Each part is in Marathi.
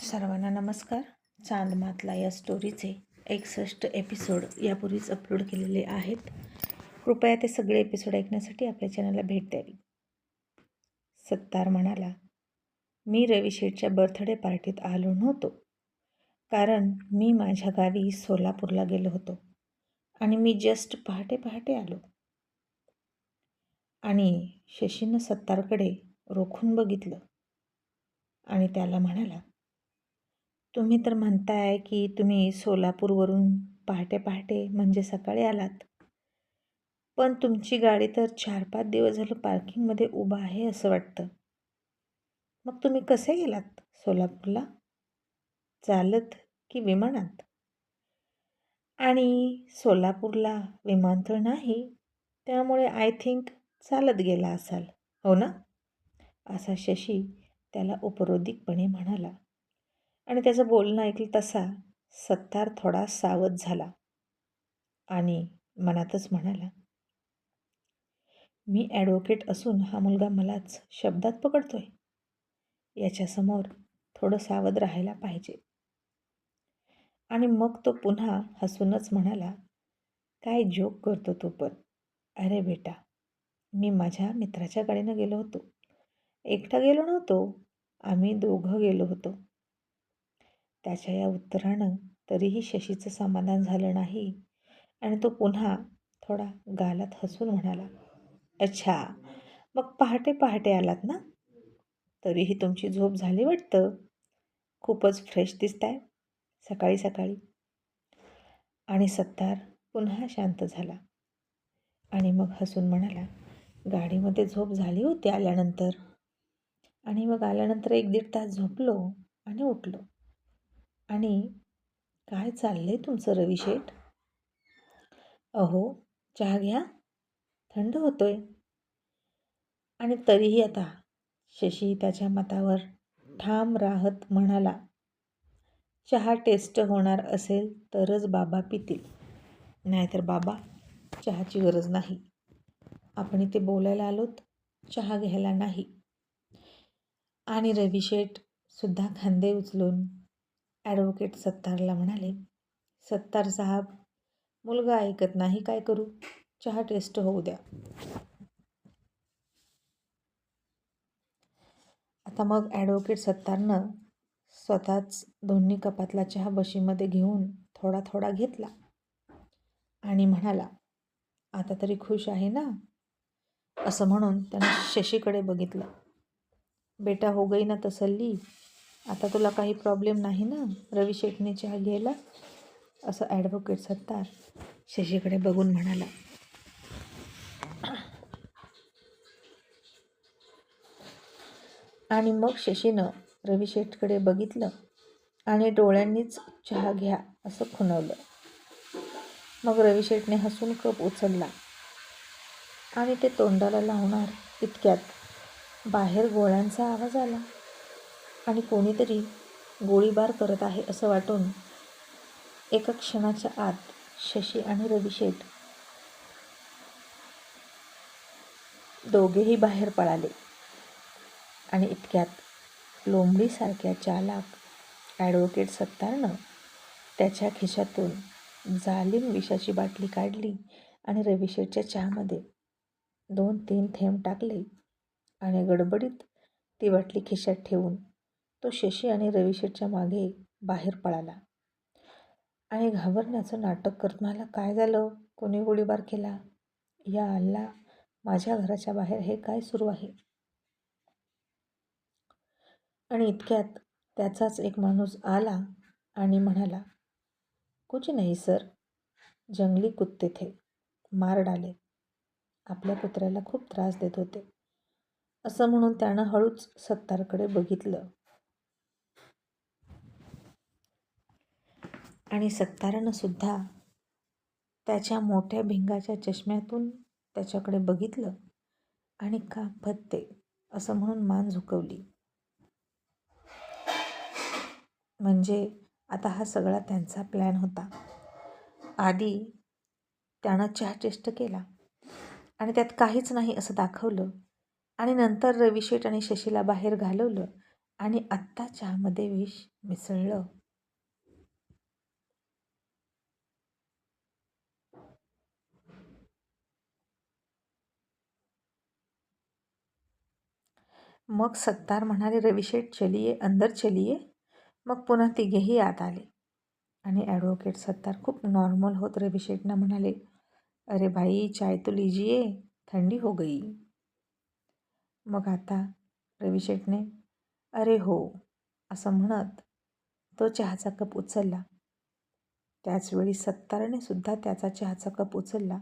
सर्वांना नमस्कार. चांदमातला या स्टोरीचे 61 एपिसोड यापूर्वीच अपलोड केलेले आहेत. कृपया ते सगळे एपिसोड ऐकण्यासाठी आपल्या चॅनलला भेट द्यावी. सत्तार म्हणाला, मी रवी शेठच्या बर्थडे पार्टीत आलो नव्हतो, कारण मी माझ्या गावी सोलापूरला गेलो होतो आणि मी जस्ट पहाटे पहाटे आलो. आणि शशीनं सत्तारकडे रोखून बघितलं आणि त्याला म्हणाला, तुम्ही तर म्हणताय की तुम्ही सोलापूरवरून पहाटे पहाटे म्हणजे सकाळी आलात, पण तुमची गाडी तर 4-5 दिवस झालं पार्किंगमध्ये उभा आहे असं वाटतं. मग तुम्ही कसे गेलात सोलापूरला? चालत की विमानात? आणि सोलापूरला विमानतळ नाही, त्यामुळे आय थिंक चालत गेला असाल, हो ना? असा शशी त्याला उपरोधिकपणे म्हणाला. आणि त्याचं बोलणं ऐकलं तसा सत्तार थोडा सावध झाला आणि मनातच म्हणाला, मी ॲडव्होकेट असून हा मुलगा मलाच शब्दात पकडतोय. याच्यासमोर थोडं सावध राहायला पाहिजे. आणि मग तो पुन्हा हसूनच म्हणाला, काय जोक करतो तो पण. अरे बेटा, मी माझ्या मित्राच्या गाडीनं गेलो होतो. एकटा गेलो नव्हतो, आम्ही दोघं गेलो होतो. त्याच्या या उत्तरानं तरीही शशीचं समाधान झालं नाही आणि तो पुन्हा थोडा गालात हसून म्हणाला, अच्छा, मग पहाटे पहाटे आलात ना? तरीही तुमची झोप झाली वाटतं. खूपच फ्रेश दिसताय सकाळी सकाळी. आणि सत्तार पुन्हा शांत झाला आणि मग हसून म्हणाला, गाडीमध्ये झोप झाली होती आल्यानंतर. आणि मग आल्यानंतर 1-1.5 तास झोपलो आणि उठलो. आणि काय चाललंय तुमचं रवी शेठ? अहो, चहा घ्या, थंड होतोय. आणि तरीही आता शशी त्याच्या मतावर ठाम राहत म्हणाला, चहा टेस्ट होणार असेल तरच बाबा पितील, नाहीतर बाबा चहाची गरज नाही. आपण इथे बोलायला आलोत, चहा घ्यायला नाही. आणि रवी शेठ सुद्धा खांदे उचलून ॲडव्होकेट सत्तारला म्हणाले, सत्तार साहेब, मुलगा ऐकत नाही, काय करू? चहा टेस्ट होऊ द्या. आता मग ॲडव्होकेट सत्तारनं स्वतःच दोन्ही कपातला चहा बशीमध्ये घेऊन थोडा थोडा घेतला आणि म्हणाला, आता तरी खुश आहे ना? असं म्हणून त्यानं शशीकडे बघितलं. बेटा, हो गई ना तसल्ली? आता तुला काही प्रॉब्लेम नाही ना रवी शेठने चहा घ्यायला? असं ॲडव्होकेट सत्तार शशीकडे बघून म्हणाला. आणि मग शशीनं रवी शेठकडे बघितलं आणि डोळ्यांनीच चहा घ्या असं खुणवलं. मग रवी शेठने हसून कप उचलला आणि ते तोंडाला लावणार इतक्यात बाहेर गोळ्यांचा आवाज आला आणि कोणीतरी गोळीबार करत आहे असं वाटून एका क्षणाच्या आत शशी आणि रवी शेठ दोघेही बाहेर पळाले. आणि इतक्यात लोंबडीसारख्या चालाक ॲडव्होकेट सत्तारनं त्याच्या खिशातून जालिम विषाची बाटली काढली आणि रवी शेठच्या चहामध्ये 2-3 थेंब टाकले आणि गडबडीत ती बाटली खिशात ठेवून तो शशी आणि रवी शेठच्या मागे बाहेर पळाला. आणि घाबरण्याचं नाटक करत म्हणाला, काय झालं? कोणी गोळीबार केला? या अल्ला, माझ्या घराच्या बाहेर हे काय सुरू आहे? आणि इतक्यात त्याचाच एक माणूस आला आणि म्हणाला, कुछ नहीं सर, जंगली कुत्ते थे, मार डाले. आपल्या कुत्र्याला खूप त्रास देत होते. असं म्हणून त्यानं हळूच सत्तारकडे बघितलं. आणि सत्तारानं सुद्धा त्याच्या मोठ्या भिंगाच्या चष्म्यातून त्याच्याकडे बघितलं आणि का भत्ते असं म्हणून मान झुकवली. म्हणजे आता हा सगळा त्यांचा प्लॅन होता. आधी त्यानं चहा टेस्ट केला आणि त्यात काहीच नाही असं दाखवलं आणि नंतर रवी शेठ आणि शशीला बाहेर घालवलं आणि आत्ता चहामध्ये विष मिसळलं. मग सत्तार म्हणाले, रविशेठ चलिये, अंदर चलिये. मग पुन्हा तिघेही आत आले आणि ॲडव्होकेट सत्तार खूप नॉर्मल होत रविशेठना म्हणाले, अरे भाई चाय तो लीजिए, थंडी हो गई. मग आता रविशेठने अरे हो असं म्हणत तो चहाचा कप उचलला. त्याचवेळी सत्तारने सुद्धा त्याचा चहाचा कप उचलला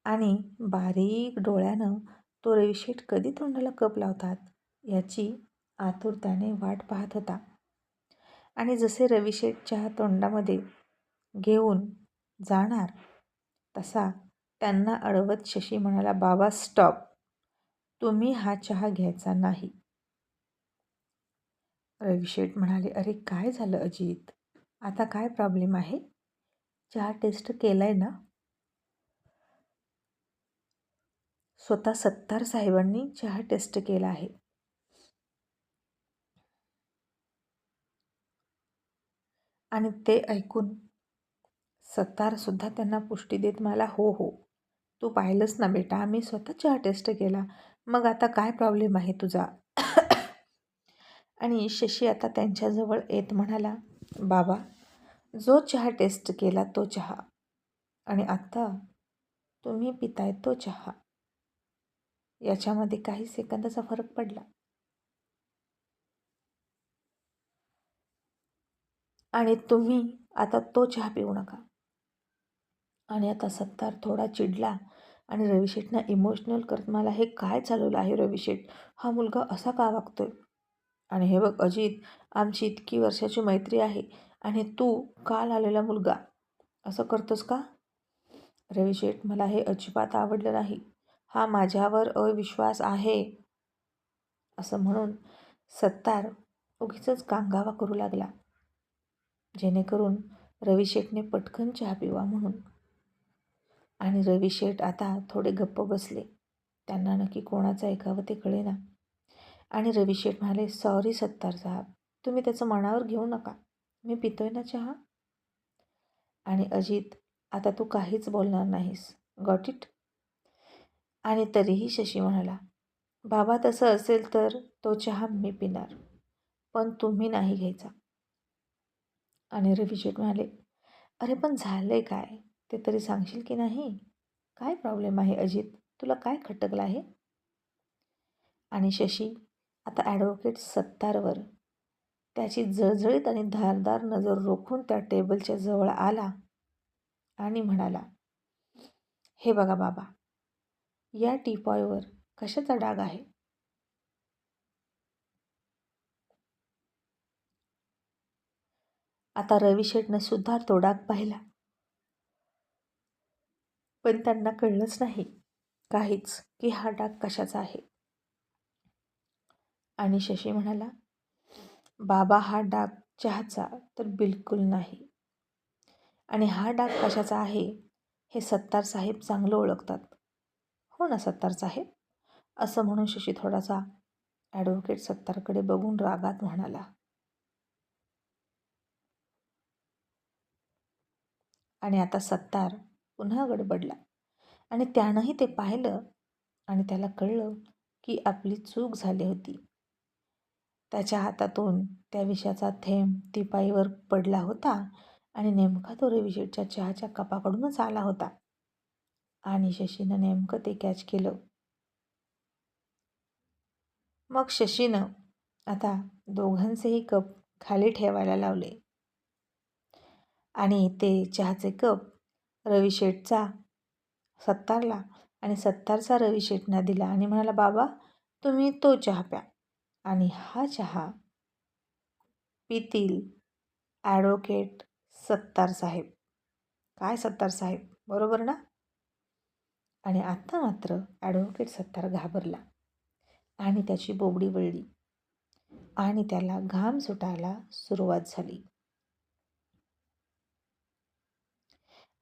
आणि बारीक डोळ्यानं तो रविशेठ कधी तोंडाला कप लावतात याची आतुरतेने वाट पाहत होता. आणि जसे रविशेठ चहा तोंडामध्ये घेऊन जाणार तसा त्यांना अडवत शशी म्हणाला, बाबा स्टॉप, तुम्ही हा चहा घ्यायचा नाही. रविशेठ म्हणाले, अरे काय झालं अजित, आता काय प्रॉब्लेम आहे? चहा टेस्ट केलाय ना? स्वतः सत्तार साहेबांनी चहा टेस्ट केला आहे. आणि ते ऐकून सत्तारसुद्धा त्यांना पुष्टी देत मला, हो हो, तू पाहिलंस ना बेटा, आम्ही स्वतः चहा टेस्ट केला, मग आता काय प्रॉब्लेम आहे तुझा? आणि शशी आता त्यांच्याजवळ येत म्हणाला, बाबा, जो चहा टेस्ट केला तो चहा आणि आत्ता तुम्ही पिताय तो चहा, याच्यामध्ये काही सेकंदाचा फरक पडला. आणि तुम्ही आता तो चहा पिऊ नका. आणि आता सत्तार थोडा चिडला आणि रविशेठना इमोशनल करत मला, हे काय चालवलं आहे रविशेठ, हा मुलगा असा का वागतोय? आणि हे बघ अजित, आमची इतकी वर्षाची मैत्री आहे आणि तू काल आलेला मुलगा असं करतोस का? रविशेठ, मला हे अजिबात आवडलं नाही, हा माझ्यावर अविश्वास आहे. असं म्हणून सत्तार उगीचच गांगावा करू लागला, जेणेकरून रविशेठने पटकन चहा पिवा म्हणून. आणि रविशेठ आता थोडे गप्प बसले. त्यांना नक्की कोणाचं ऐकावं ते कळेना. आणि रविशेठ म्हणाले, सॉरी सत्तार साहेब, तुम्ही त्याचं मनावर घेऊ नका, मी पितोय ना चहा. आणि अजित, आता तू काहीच बोलणार नाहीस, गॉट इट? आणि तरीही शशी म्हणाला, बाबा तसं असेल तर तो चहा मी पिणार, पण तुम्ही नाही घ्यायचा. आणि रविशेठ म्हणाले, अरे पण झालंय काय ते तरी सांगशील की नाही? काय प्रॉब्लेम आहे अजित, तुला काय खटकलं आहे? आणि शशी आता ॲडव्होकेट सत्तारवर त्याची जळजळीत आणि धारदार नजर रोखून त्या टेबलच्या जवळ आला आणि म्हणाला, हे बघा बाबा, या टीपॉयवर कशाचा डाग आहे? आता रविशेठनं सुद्धा तो डाग पाहिला, पण त्यांना कळलंच नाही काहीच की हा डाग कशाचा आहे. आणि शशी म्हणाला, बाबा, हा डाग चहाचा तर बिलकुल नाही. आणि हा डाग कशाचा आहे हे सत्तार साहेब चांगलं ओळखतात. हो ना सत्तार साहेब? असं म्हणून शशी थोडासा ॲडव्होकेट सत्तारकडे बघून रागात म्हणाला. आणि आता सत्तार पुन्हा गडबडला आणि त्यानंही ते पाहिलं आणि त्याला कळलं की आपली चूक झाली होती. त्याच्या हातातून त्या विषाचा थेंब टिपाईवर पडला होता आणि नेमका तो रविशेठच्या चहाच्या कपाकडूनच आला होता. आणि शशीनं नेमकं ते कॅच केलं. मग शशीनं आता दोघांचेही कप खाली ठेवायला लावले आणि ते चहाचे कप रविशेठचा सत्तारला आणि सत्तारचा रविशेठना दिला आणि म्हणाला, बाबा, तुम्ही तो चहा प्या आणि हा चहा पितील ॲडव्होकेट सत्तार साहेब. काय सत्तार साहेब, बरोबर ना? आणि आत्ता मात्र ॲडव्होकेट सत्तार घाबरला आणि त्याची बोबडी वळली आणि त्याला घाम सुटायला सुरुवात झाली.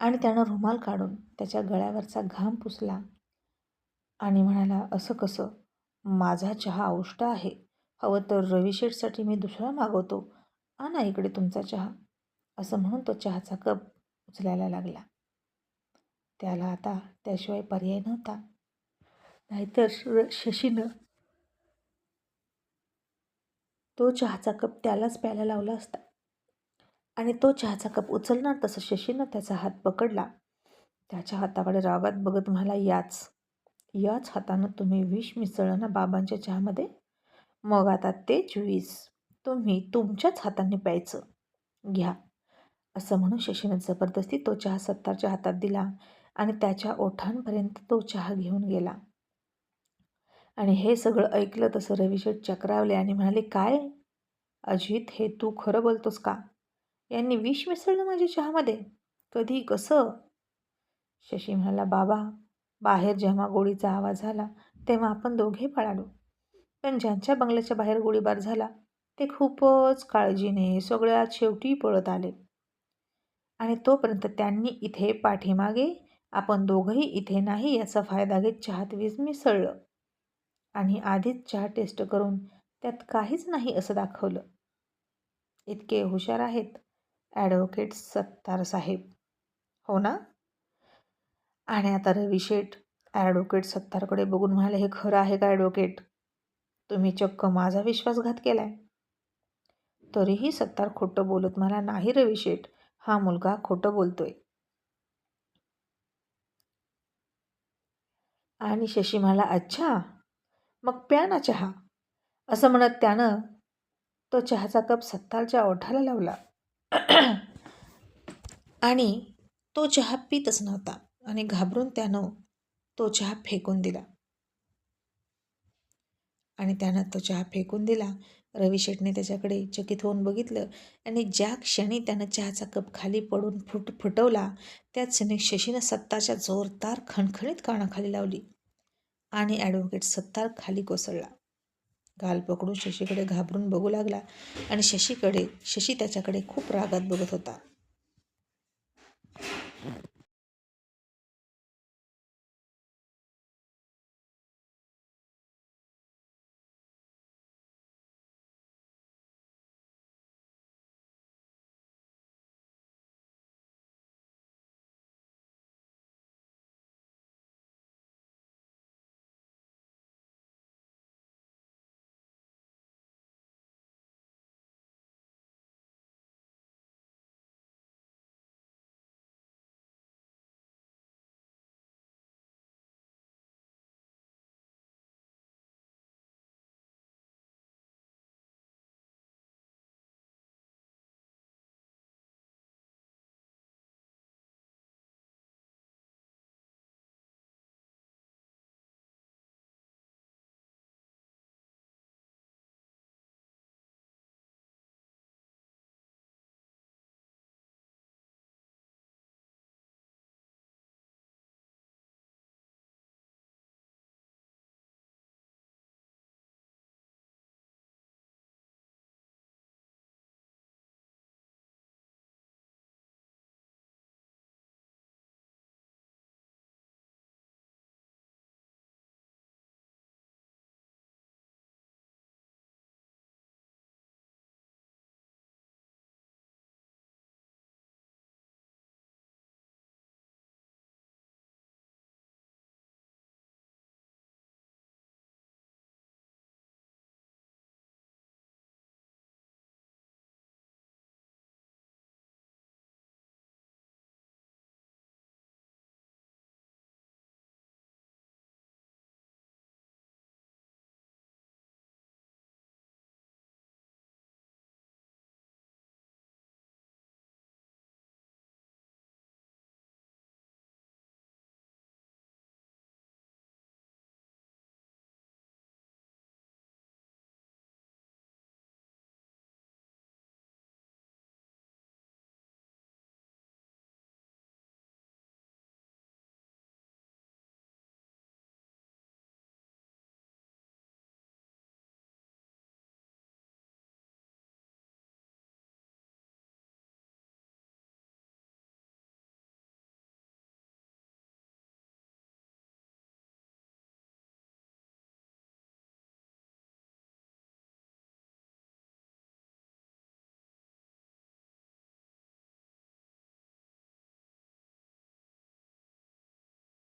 आणि त्यानं रुमाल काढून त्याच्या गळ्यावरचा घाम पुसला आणि म्हणाला, असं कसं? माझा चहा औष्ट आहे, हवं तर रवी शेठसाठी मी दुसरा मागवतो. आणा इकडे तुमचा चहा. असं म्हणून तो चहाचा कप उचलायला लागला. त्याला आता त्याशिवाय पर्याय नव्हता. नाहीतर शशीनं तो चहाचा कप त्यालाच प्यायला लावला असता. आणि तो चहाचा कप उचलणार तसं शशीनं त्याचा हात पकडला. त्याच्या हाताकडे रागात बघत म्हणाला, याच हातानं तुम्ही विष मिसळलं ना बाबांच्या चहामध्ये? मग आता तेच विष तुम्ही तुमच्याच हाताने प्यायचं. घ्या. असं म्हणून शशीनं जबरदस्ती तो चहा सत्तारच्या हातात दिला आणि त्याच्या ओठांपर्यंत तो चहा घेऊन गेला. आणि हे सगळं ऐकलं तसं रविशेठ चक्रावले आणि म्हणाले, काय अजित, हे तू खरं बोलतोस का? यांनी विष मिसळलं माझ्या चहामध्ये? कधी, कसं? शशी म्हणाला, बाबा, बाहेर जेव्हा गोळीचा आवाज झाला तेव्हा आपण दोघे पळालो. पण ज्यांच्या बंगल्याच्या बाहेर गोळीबार झाला ते खूपच काळजीने सगळ्यात शेवटी पळत आले. आणि तोपर्यंत त्यांनी इथे पाठीमागे, आपण दोघंही इथे नाही याचा फायदा घेत चहात विष मिसळलं. आणि आधीच चहा टेस्ट करून त्यात काहीच नाही असं दाखवलं. इतके हुशार आहेत ॲडव्होकेट सत्तार साहेब, हो ना? आणि आता रवी शेठ ॲडव्होकेट सत्तारकडे बघून म्हणाले, हे खरं आहे का ॲडव्होकेट? तुम्ही चक्क माझा विश्वासघात केलाय. तरीही सत्तार खोटं बोलत मला, नाही रवी शेठ, हा मुलगा खोटं बोलतोय. आणि शशी म्हणाला, अच्छा, मग प्या ना चहा. असं म्हणत त्यानं तो चहाचा कप सत्तारच्या ओठाला लावला. आणि तो चहा पितच नव्हता आणि घाबरून त्यानं तो चहा फेकून दिला. आणि त्यानं तो चहा फेकून दिला. रवी शेठने त्याच्याकडे चकित होऊन बघितलं आणि ज्या क्षणी त्यानं चहाचा कप खाली पडून फुटवला त्याच क्षणी शशीनं सत्तारच्या जोरदार खणखणीत कानाखाली लावली आणि ॲडव्होकेट सत्तार खाली कोसळला. गाल पकडून शशीकडे घाबरून बघू लागला आणि शशी त्याच्याकडे खूप रागात बघत होता.